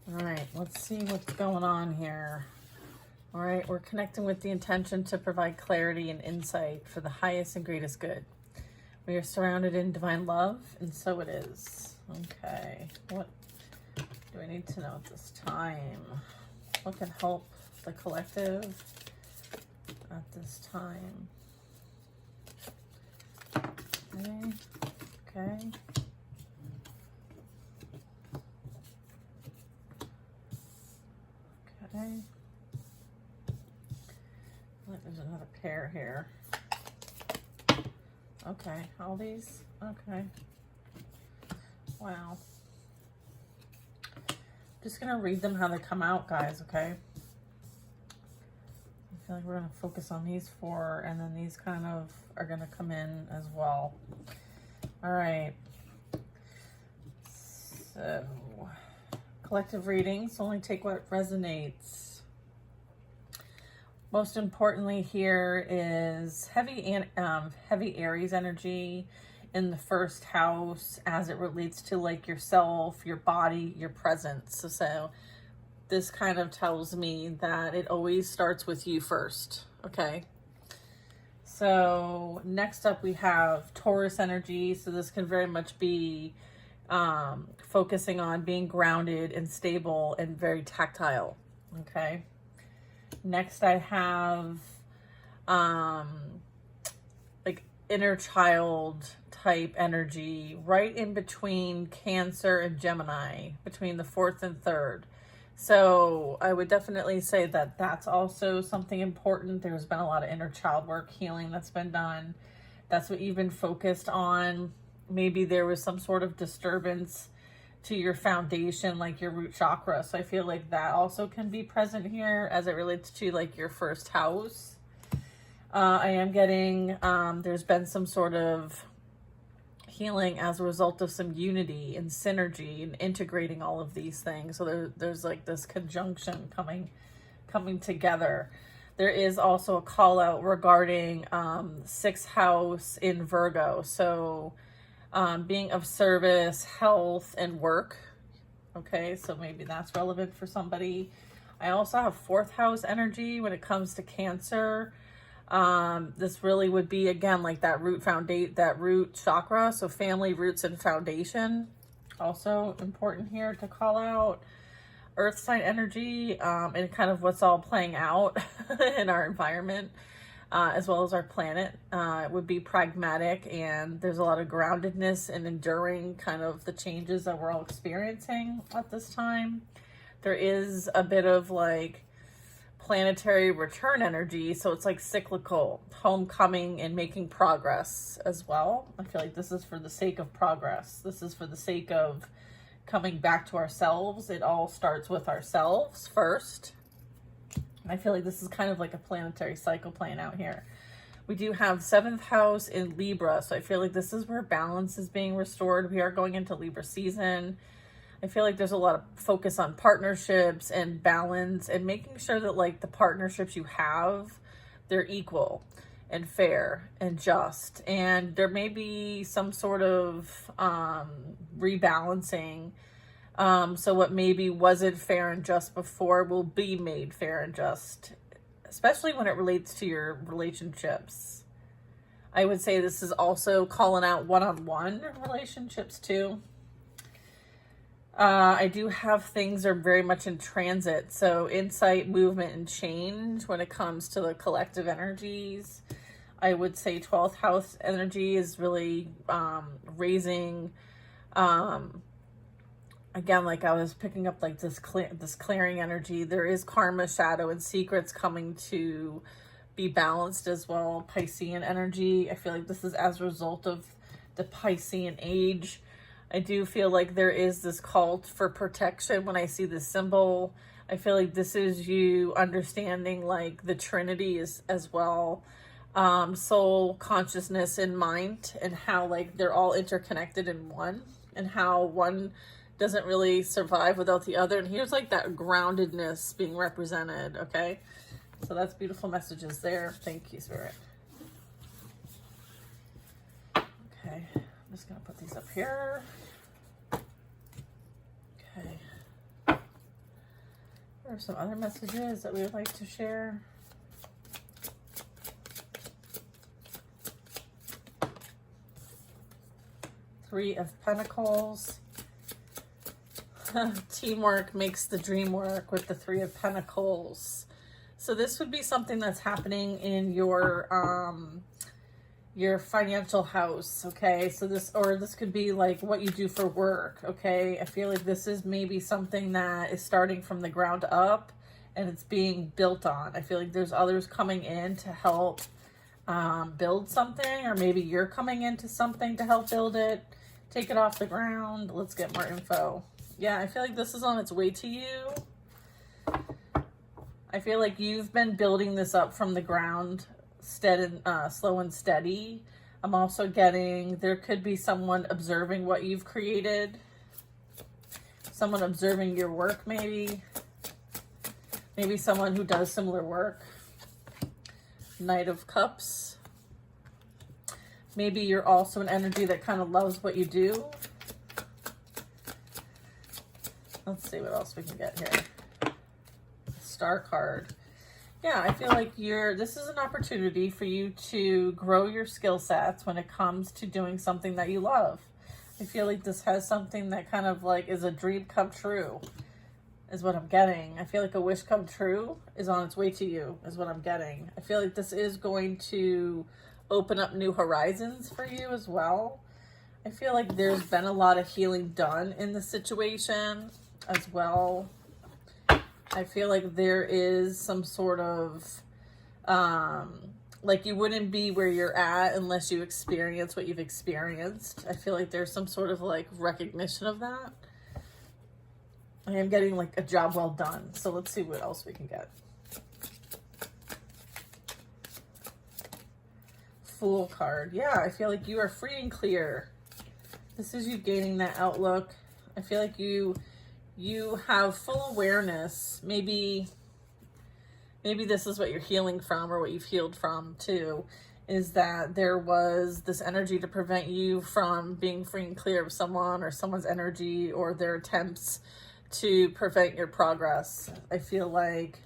All right, let's see what's going on here. All right, we're connecting with the intention to provide clarity and insight for the highest and greatest good. We are surrounded in divine love, and so it is. Okay, what do I need to know at this time? What can help the collective at this time? Okay, okay. Okay. There's another pair here. Okay, all these. Okay. Wow. Just gonna read them how they come out, guys, okay? I feel like we're gonna focus on these four, and then these kind of are gonna come in as well. All right. So, collective readings, only take what resonates. Most importantly here is heavy Aries energy in the first house as it relates to like yourself, your body, your presence. So this kind of tells me that it always starts with you first, okay? So next up we have Taurus energy. So this can very much be focusing on being grounded and stable and very tactile, okay? Next I have like inner child type energy right in between Cancer and Gemini, between the 4th and 3rd. So I would definitely say that that's also something important. There's been a lot of inner child work healing that's been done. That's what you've been focused on. Maybe there was some sort of disturbance to your foundation, like your root chakra. So I feel like that also can be present here as it relates to like your first house. I am getting, there's been some sort of healing as a result of some unity and synergy and integrating all of these things. So there's like this conjunction coming together. There is also a call out regarding 6th house in Virgo. So being of service, health, and work. Okay, so maybe that's relevant for somebody. I also have 4th house energy when it comes to Cancer. This really would be, again, like that root chakra. So family, roots, and foundation. Also important here to call out. Earth sign energy, and kind of what's all playing out in our environment. As well as our planet. It would be pragmatic, and there's a lot of groundedness and enduring kind of the changes that we're all experiencing at this time. There is a bit of like planetary return energy, so it's like cyclical, homecoming and making progress as well. I feel like this is for the sake of progress. This is for the sake of coming back to ourselves. It all starts with ourselves first. I feel like this is kind of like a planetary cycle playing out here. We do have 7th house in Libra. So I feel like this is where balance is being restored. We are going into Libra season. I feel like there's a lot of focus on partnerships and balance and making sure that like the partnerships you have, they're equal and fair and just. And there may be some sort of rebalancing. So what maybe wasn't fair and just before will be made fair and just, especially when it relates to your relationships. I would say this is also calling out one-on-one relationships too. I do have things are very much in transit. So insight, movement, and change when it comes to the collective energies. I would say 12th house energy is really raising, again, like I was picking up like this clearing energy. There is karma, shadow, and secrets coming to be balanced as well. Piscean energy. I feel like this is as a result of the Piscean age. I do feel like there is this call for protection when I see this symbol. I feel like this is you understanding like the Trinity is as well. Soul, consciousness, and mind, and how like they're all interconnected in one, and how one doesn't really survive without the other. And here's like that groundedness being represented, okay? So that's beautiful messages there. Thank you, Spirit. Okay, I'm just gonna put these up here. Okay. Or some other messages that we would like to share. Three of Pentacles. Teamwork makes the dream work with the Three of Pentacles. So this would be something that's happening in your financial house, okay? So this could be like what you do for work, okay? I feel like this is maybe something that is starting from the ground up and it's being built on. I feel like there's others coming in to help build something, or maybe you're coming into something to help build it, take it off the ground. Let's get more info. Yeah, I feel like this is on its way to you. I feel like you've been building this up from the ground, slow and steady. I'm also getting, there could be someone observing what you've created. Someone observing your work, maybe. Maybe someone who does similar work. Knight of Cups. Maybe you're also an energy that kind of loves what you do. Let's see what else we can get here. Star card. Yeah, I feel like this is an opportunity for you to grow your skill sets when it comes to doing something that you love. I feel like this has something that kind of like is a dream come true, is what I'm getting. I feel like a wish come true is on its way to you, is what I'm getting. I feel like this is going to open up new horizons for you as well. I feel like there's been a lot of healing done in the situation as well. I feel like there is some sort of, like you wouldn't be where you're at unless you experience what you've experienced. I feel like there's some sort of like recognition of that. I am getting like a job well done. So let's see what else we can get. Fool card. Yeah, I feel like you are free and clear. This is you gaining that outlook. I feel like you have full awareness. Maybe this is what you're healing from, or what you've healed from too, is that there was this energy to prevent you from being free and clear of someone or someone's energy or their attempts to prevent your progress. I feel like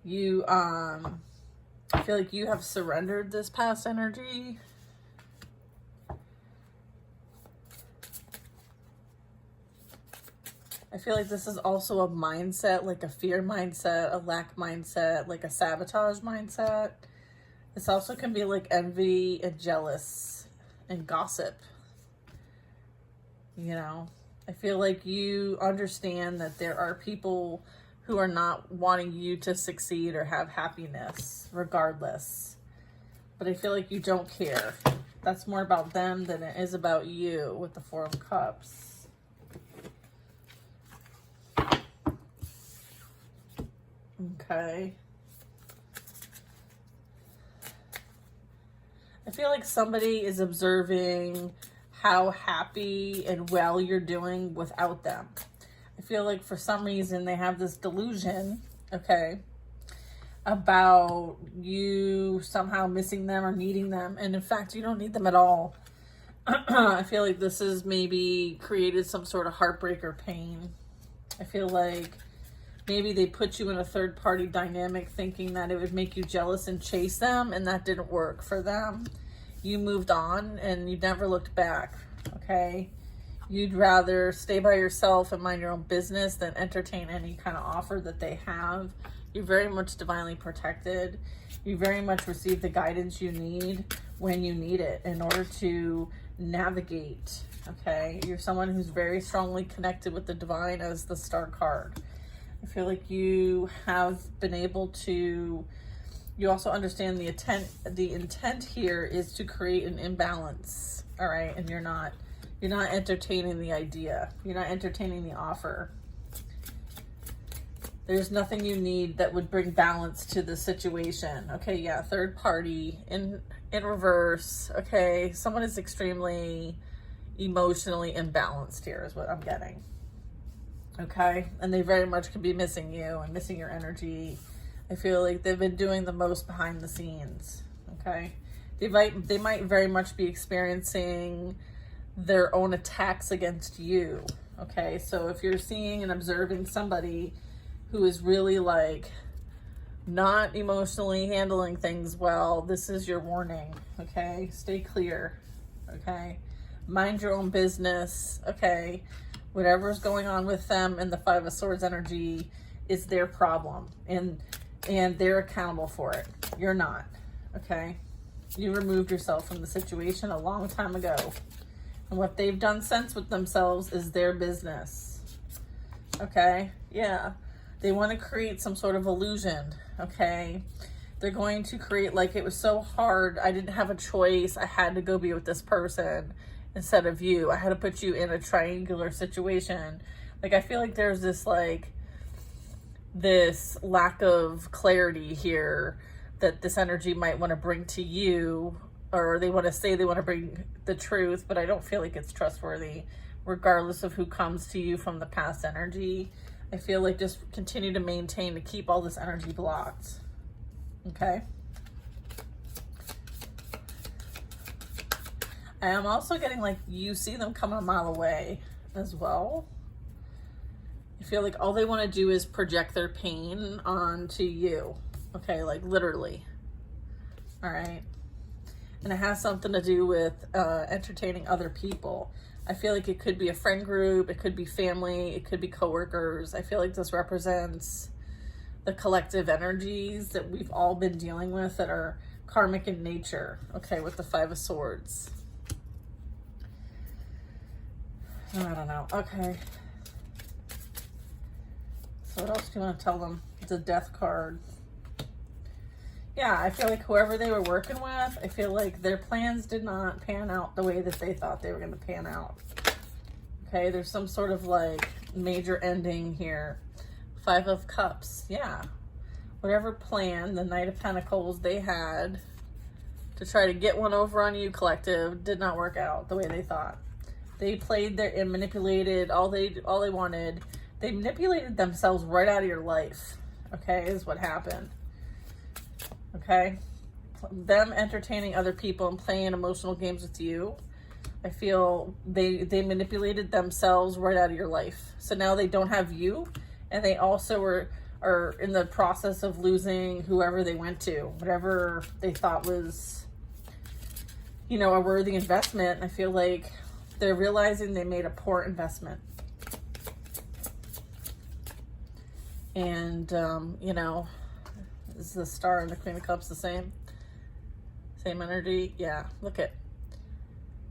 you have surrendered this past energy. I feel like this is also a mindset, like a fear mindset, a lack mindset, like a sabotage mindset. This also can be like envy and jealous and gossip. You know, I feel like you understand that there are people who are not wanting you to succeed or have happiness regardless. But I feel like you don't care. That's more about them than it is about you with the Four of Cups. Okay. I feel like somebody is observing how happy and well you're doing without them. I feel like for some reason they have this delusion, okay, about you somehow missing them or needing them. And in fact, you don't need them at all. I feel like this has maybe created some sort of heartbreak or pain. I feel like maybe they put you in a third-party dynamic thinking that it would make you jealous and chase them, and that didn't work for them. You moved on, and you never looked back, okay? You'd rather stay by yourself and mind your own business than entertain any kind of offer that they have. You're very much divinely protected. You very much receive the guidance you need when you need it in order to navigate, okay? You're someone who's very strongly connected with the divine as the Star card. I feel like you have been able to, you also understand the intent here is to create an imbalance, all right? And you're not entertaining the idea. You're not entertaining the offer. There's nothing you need that would bring balance to the situation. Okay, yeah, third party in reverse. Okay, someone is extremely emotionally imbalanced here is what I'm getting. Okay, and they very much could be missing you and missing your energy. I feel like they've been doing the most behind the scenes. Okay, they might very much be experiencing their own attacks against you. Okay, so if you're seeing and observing somebody who is really like not emotionally handling things well, this is your warning. Okay, stay clear. Okay, mind your own business. Okay, whatever's going on with them and the Five of Swords energy is their problem, and they're accountable for it. You're not. Okay, you removed yourself from the situation a long time ago, and what they've done since with themselves is their business. Okay, yeah, they want to create some sort of illusion. Okay, they're going to create like it was so hard, I didn't have a choice, I had to go be with this person instead of you, I had to put you in a triangular situation. Like I feel like there's this lack of clarity here that this energy might want to bring to you, or they want to say they want to bring the truth, but I don't feel like it's trustworthy regardless of who comes to you from the past energy. I feel like just continue to maintain to keep all this energy blocked. Okay. I am also getting like you see them come a mile away as well. I feel like all they want to do is project their pain onto you. Okay, like literally. All right. And it has something to do with entertaining other people. I feel like it could be a friend group, it could be family, it could be coworkers. I feel like this represents the collective energies that we've all been dealing with that are karmic in nature. Okay, with the Five of Swords. I don't know. Okay. So what else do you want to tell them? It's a Death card. Yeah, I feel like whoever they were working with, I feel like their plans did not pan out the way that they thought they were going to pan out. Okay, there's some sort of like major ending here. Five of Cups, yeah. Whatever plan, the Knight of Pentacles they had to try to get one over on you, collective, did not work out the way they thought. They played their and manipulated all they wanted. They manipulated themselves right out of your life. Okay, is what happened. Okay, them entertaining other people and playing emotional games with you. I feel they manipulated themselves right out of your life. So now they don't have you, and they also are in the process of losing whoever they went to, whatever they thought was, you know, a worthy investment. I feel like they're realizing they made a poor investment. And, you know, is the Star and the Queen of Cups the same? Same energy? Yeah, look at,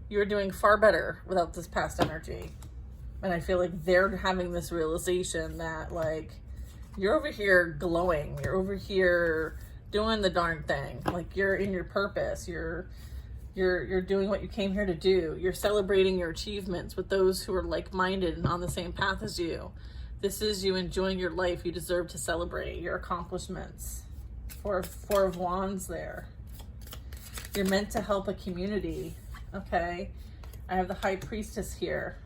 you're doing far better without this past energy. And I feel like they're having this realization that, like, you're over here glowing. You're over here doing the darn thing. Like, you're in your purpose. You're doing what you came here to do. You're celebrating your achievements with those who are like-minded and on the same path as you. This is you enjoying your life. You deserve to celebrate your accomplishments. Four of Wands there. You're meant to help a community. Okay. I have the High Priestess here.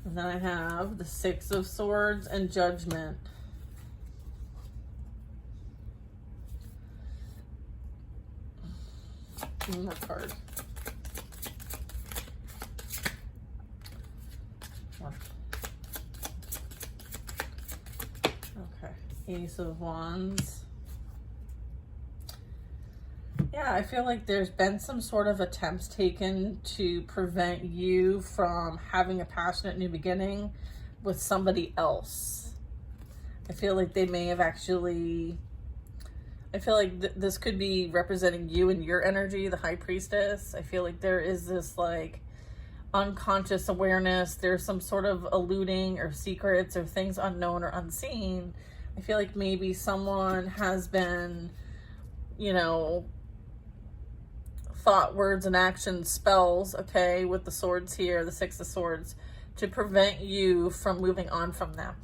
And then I have the Six of Swords and Judgment. One more card. One. Okay. Ace of Wands. Yeah, I feel like there's been some sort of attempts taken to prevent you from having a passionate new beginning with somebody else. I feel like they may have actually, I feel like this could be representing you and your energy, the High Priestess. I feel like there is this like unconscious awareness. There's some sort of eluding or secrets or things unknown or unseen. I feel like maybe someone has been, you know, thought, words, and action spells, okay, with the swords here, the Six of Swords, to prevent you from moving on from them.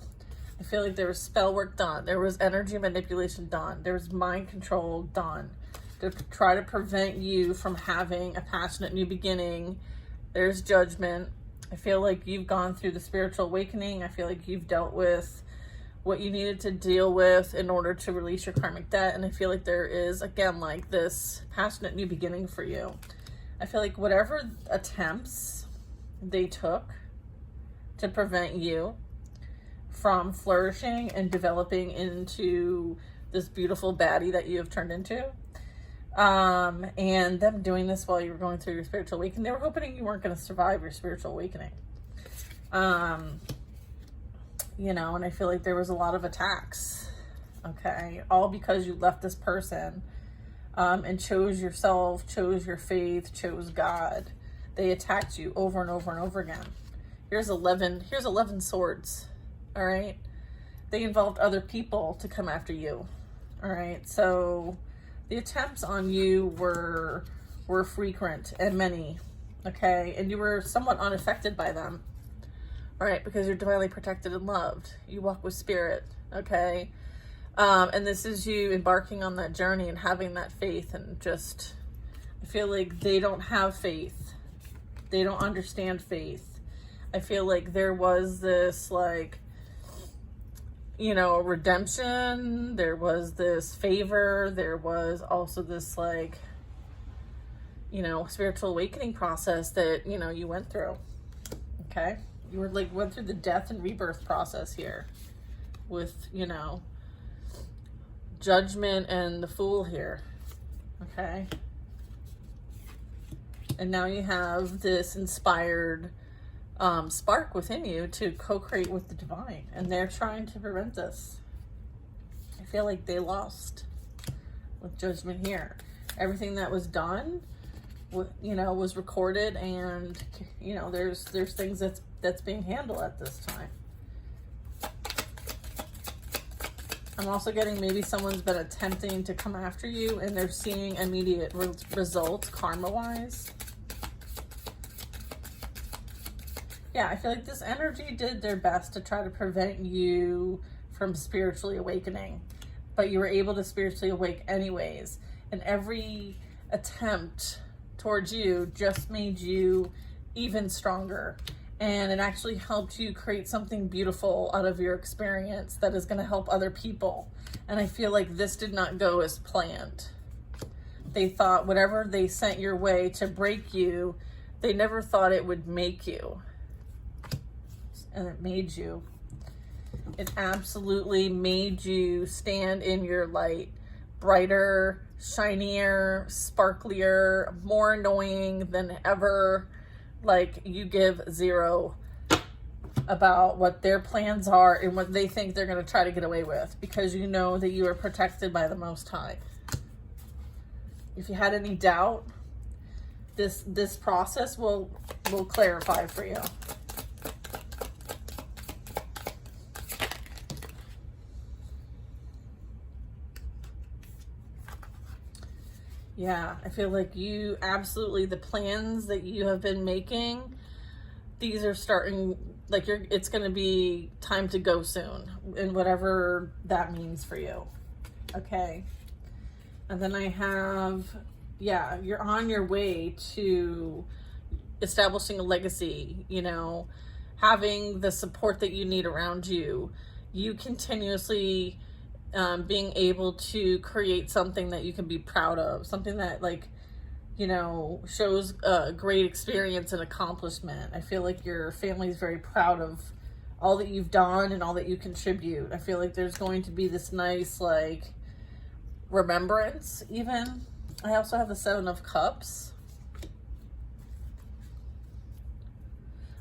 I feel like there was spell work done. There was energy manipulation done. There was mind control done to try to prevent you from having a passionate new beginning. There's Judgment. I feel like you've gone through the spiritual awakening. I feel like you've dealt with what you needed to deal with in order to release your karmic debt. And I feel like there is, again, like this passionate new beginning for you. I feel like whatever attempts they took to prevent you from flourishing and developing into this beautiful baddie that you have turned into. And them doing this while you were going through your spiritual awakening. They were hoping you weren't going to survive your spiritual awakening. You know, and I feel like there was a lot of attacks, okay, all because you left this person, and chose yourself, chose your faith, chose God. They attacked you over and over and over again. Here's 11 swords, all right? They involved other people to come after you, all right? So the attempts on you were frequent and many, okay? And you were somewhat unaffected by them. All right, because you're divinely protected and loved. You walk with spirit, okay? And this is you embarking on that journey and having that faith, and just, I feel like they don't have faith. They don't understand faith. I feel like there was this, like, you know, redemption. There was this favor. There was also this, like, you know, spiritual awakening process that, you know, you went through, okay? You were like, went through the death and rebirth process here with, you know, Judgment and the Fool here. Okay. And now you have this inspired spark within you to co-create with the divine. And they're trying to prevent this. I feel like they lost with Judgment here. Everything that was done, you know, was recorded, and, you know, there's things that's being handled at this time. I'm also getting maybe someone's been attempting to come after you and they're seeing immediate results karma-wise. Yeah, I feel like this energy did their best to try to prevent you from spiritually awakening, but you were able to spiritually awake anyways. And every attempt towards you just made you even stronger. And it actually helped you create something beautiful out of your experience that is going to help other people. And I feel like this did not go as planned. They thought whatever they sent your way to break you, they never thought it would make you. And it made you. It absolutely made you stand in your light. Brighter, shinier, sparklier, more annoying than ever. Like, you give zero about what their plans are and what they think they're going to try to get away with, because you know that you are protected by the Most High. If you had any doubt, this process will clarify for you. Yeah, I feel like you absolutely, the plans that you have been making, these are starting, like, it's going to be time to go soon, and whatever that means for you. Okay. And then I have, yeah, you're on your way to establishing a legacy, you know, having the support that you need around you. You continuously being able to create something that you can be proud of, something that, like, you know, shows a great experience and accomplishment. I feel like your family is very proud of all that you've done and all that you contribute. I feel like there's going to be this nice, like, remembrance even. I also have the 7 of Cups.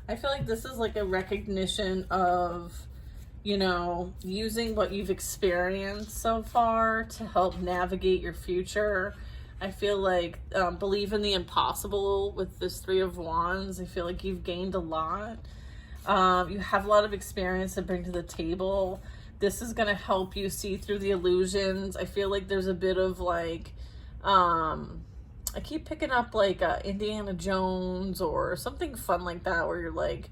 I feel like this is like a recognition of, you know, using what you've experienced so far to help navigate your future. I feel like believe in the impossible with this 3 of Wands. I feel like you've gained a lot. You have a lot of experience to bring to the table. This is going to help you see through the illusions. I feel like there's a bit of, like, I keep picking up, like, Indiana Jones or something fun like that, where you're like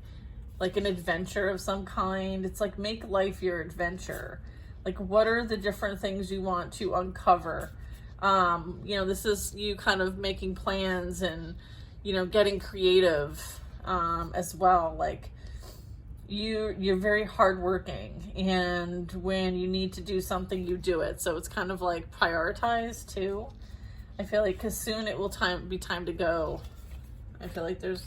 an adventure of some kind. It's like, make life your adventure. Like, what are the different things you want to uncover? You know, this is you kind of making plans and, you know, getting creative as well. Like, you're very hardworking, and when you need to do something, you do it. So it's kind of like prioritized too. I feel like, because soon it will be time to go. I feel like there's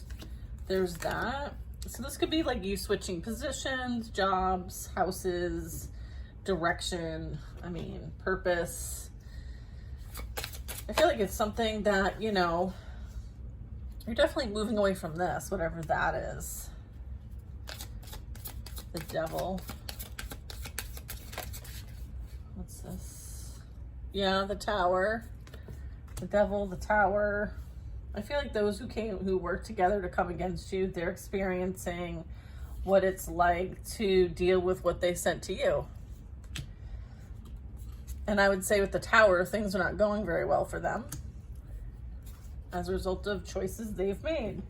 that. So this could be like you switching positions, jobs, houses, direction, I mean, purpose. I feel like it's something that, you know, you're definitely moving away from this, whatever that is. The Devil. What's this? Yeah, the Tower. The Devil, the Tower. I feel like those who work together to come against you, they're experiencing what it's like to deal with what they sent to you. And I would say with the Tower, things are not going very well for them as a result of choices they've made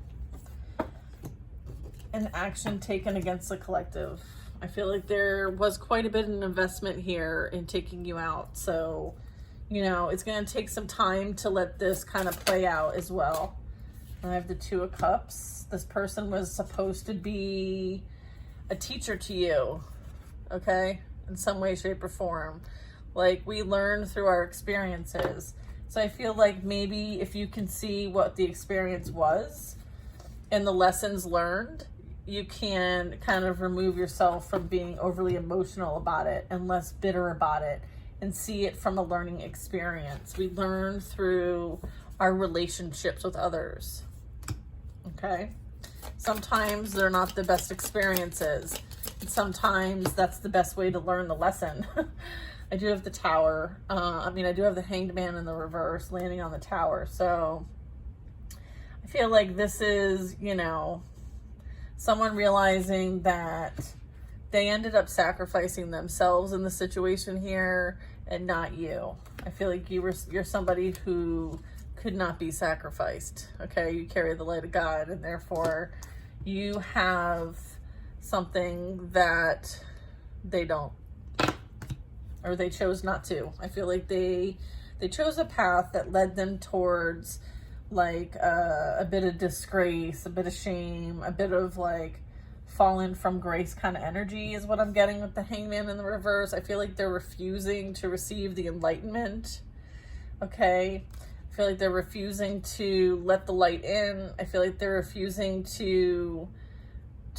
and action taken against the collective. I feel like there was quite a bit of an investment here in taking you out. So, you know, it's going to take some time to let this kind of play out as well. And I have the Two of Cups. This person was supposed to be a teacher to you, okay, in some way, shape, or form. Like, we learn through our experiences. So I feel like maybe if you can see what the experience was and the lessons learned, you can kind of remove yourself from being overly emotional about it and less bitter about it and see it from a learning experience. We learn through our relationships with others, okay? Sometimes they're not the best experiences. And sometimes that's the best way to learn the lesson. I do have the Tower. I do have the Hanged Man in the reverse landing on the Tower. So I feel like this is, you know, someone realizing that they ended up sacrificing themselves in the situation here and not you. I feel like you're somebody who could not be sacrificed. Okay, you carry the light of God, and therefore you have something that they don't, or they chose not to. I feel like they chose a path that led them towards like a bit of disgrace, a bit of shame, a bit of like fallen from grace kind of energy is what I'm getting with the Hangman in the reverse. I feel like they're refusing to receive the enlightenment. Okay, I feel like they're refusing to let the light in. I feel like they're refusing to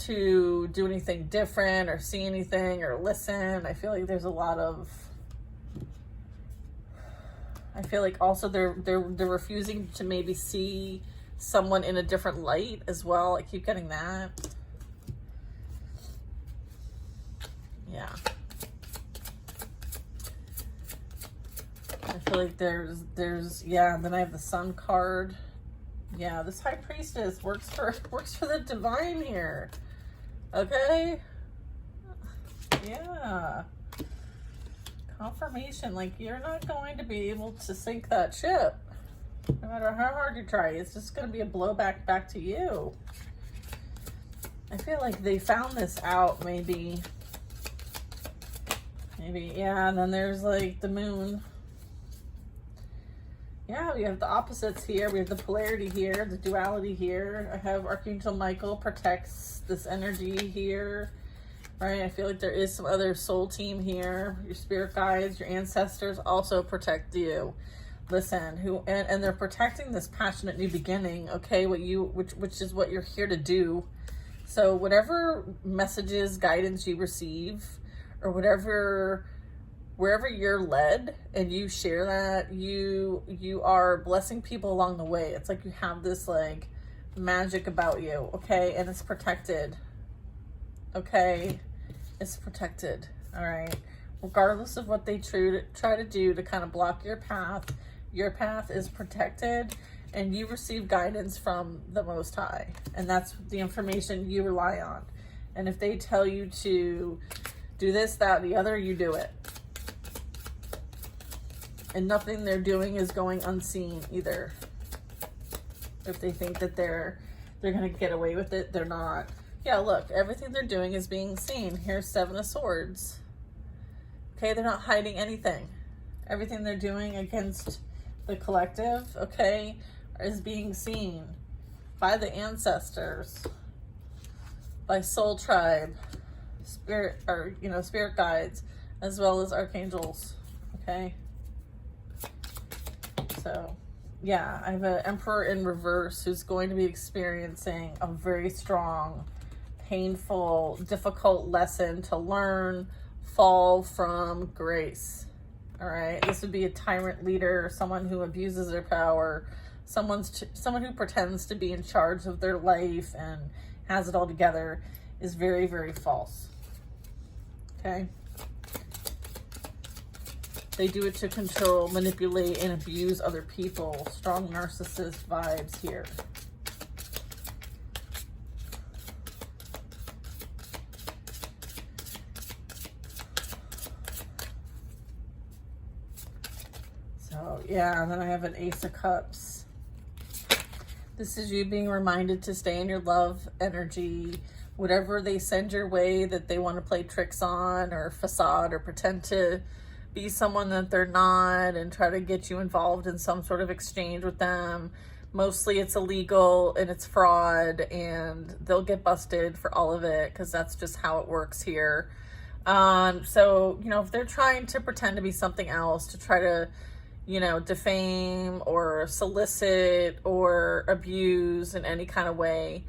do anything different or see anything or listen. I feel like there's a lot of, I feel like also they're refusing to maybe see someone in a different light as well. I keep getting that. Yeah. I feel like there's yeah, then I have the Sun card. Yeah, this High Priestess works for the divine here. Okay? Yeah. Confirmation, like you're not going to be able to sink that ship. No matter how hard you try, it's just going to be a blowback back to you. I feel like they found this out maybe, yeah, and then there's like the Moon. Yeah, we have the opposites here. We have the polarity here, the duality here. I have Archangel Michael protects this energy here, right? I feel like there is some other soul team here. Your spirit guides, your ancestors also protect you. Listen, and they're protecting this passionate new beginning, okay? Which is what you're here to do. So whatever messages, guidance you receive, or wherever you're led and you share that, you are blessing people along the way. It's like you have this like magic about you, okay? And it's protected, okay? It's protected, all right? Regardless of what they try to do to kind of block your path is protected, and you receive guidance from the Most High, and that's the information you rely on. And if they tell you to do this, that, the other, you do it. And nothing they're doing is going unseen either. If they think that they're gonna get away with it, they're not. Yeah, look, everything they're doing is being seen. Here's Seven of Swords. Okay, they're not hiding anything. Everything they're doing against the collective, okay, is being seen by the ancestors, by soul tribe, spirit guides, as well as archangels, okay? So, yeah, I have an Emperor in reverse who's going to be experiencing a very strong painful, difficult lesson to learn, fall from grace. All right, this would be a tyrant leader, someone who abuses their power, someone who pretends to be in charge of their life and has it all together, is very, very false. Okay? They do it to control, manipulate, and abuse other people. Strong narcissist vibes here. So, yeah, and then I have an Ace of Cups. This is you being reminded to stay in your love energy. Whatever they send your way that they want to play tricks on or facade or pretend to be someone that they're not and try to get you involved in some sort of exchange with them. Mostly it's illegal and it's fraud, and they'll get busted for all of it because that's just how it works here. So, you know, if they're trying to pretend to be something else to try to, you know, defame or solicit or abuse in any kind of way,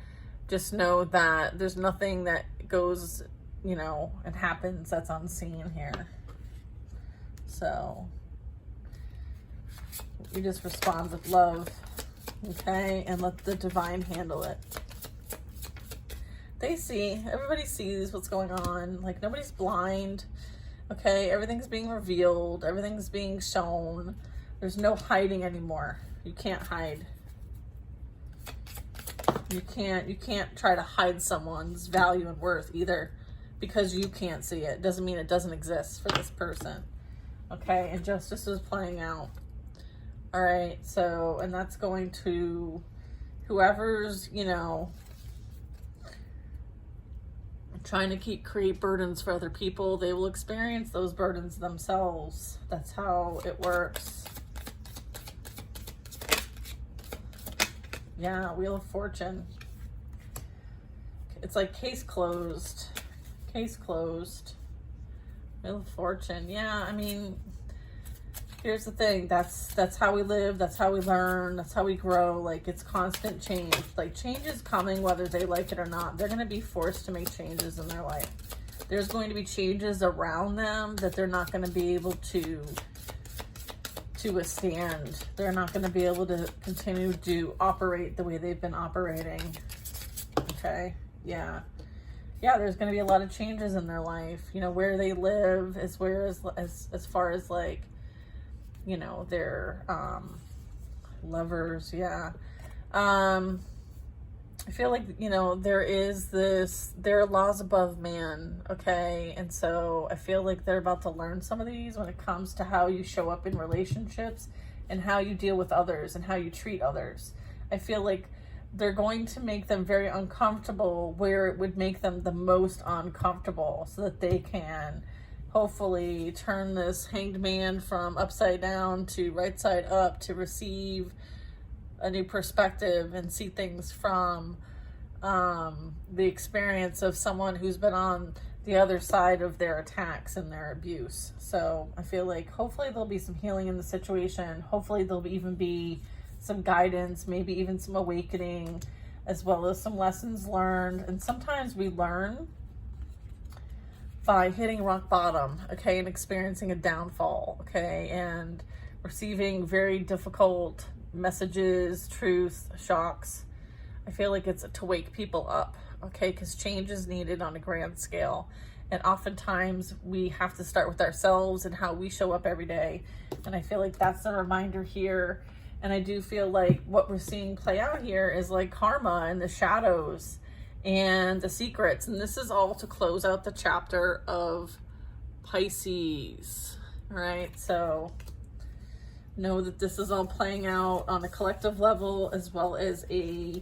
just know that there's nothing that goes, you know, and happens that's unseen here. So you just respond with love, okay? And let the divine handle it. They see, everybody sees what's going on. Like, nobody's blind, okay? Everything's being revealed. Everything's being shown. There's no hiding anymore. You can't hide. You can't try to hide someone's value and worth either, because you can't see it. Doesn't mean it doesn't exist for this person. Okay, and justice is playing out. All right, so, and that's going to whoever's, you know, trying to create burdens for other people. They will experience those burdens themselves. That's how it works. Yeah, Wheel of Fortune. It's like case closed. Case closed. Wheel of Fortune. Yeah, I mean, here's the thing. That's how we live. That's how we learn. That's how we grow. Like, it's constant change. Like, change is coming whether they like it or not. They're going to be forced to make changes in their life. There's going to be changes around them that they're not going to be able to withstand. They're not going to be able to continue to operate the way they've been operating. Okay? Yeah. Yeah, there's going to be a lot of changes in their life. You know, where they live as far as, like, you know, their lovers. Yeah. I feel like, you know, there are laws above man, okay? And so I feel like they're about to learn some of these when it comes to how you show up in relationships and how you deal with others and how you treat others. I feel like they're going to make them very uncomfortable where it would make them the most uncomfortable, so that they can hopefully turn this Hanged Man from upside down to right side up to receive a new perspective and see things from the experience of someone who's been on the other side of their attacks and their abuse. So I feel like hopefully there'll be some healing in the situation. Hopefully there'll even be some guidance, maybe even some awakening, as well as some lessons learned. And sometimes we learn by hitting rock bottom, okay, and experiencing a downfall, okay, and receiving very difficult messages, truth, shocks. I feel like it's to wake people up, okay, because change is needed on a grand scale. And oftentimes we have to start with ourselves and how we show up every day. And I feel like that's a reminder here. And I do feel like what we're seeing play out here is like karma and the shadows and the secrets. And this is all to close out the chapter of Pisces, right? So know that this is all playing out on a collective level as well as a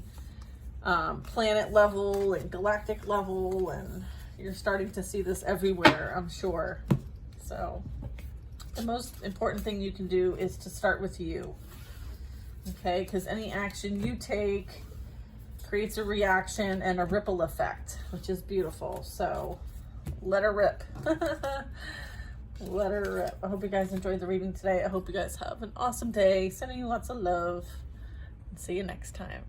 planet level and galactic level, and you're starting to see this everywhere, I'm sure. So the most important thing you can do is to start with you, okay? Because any action you take creates a reaction and a ripple effect, which is beautiful. So let her rip. Let her rip. I hope you guys enjoyed the reading today. I hope you guys have an awesome day. Sending you lots of love. See you next time.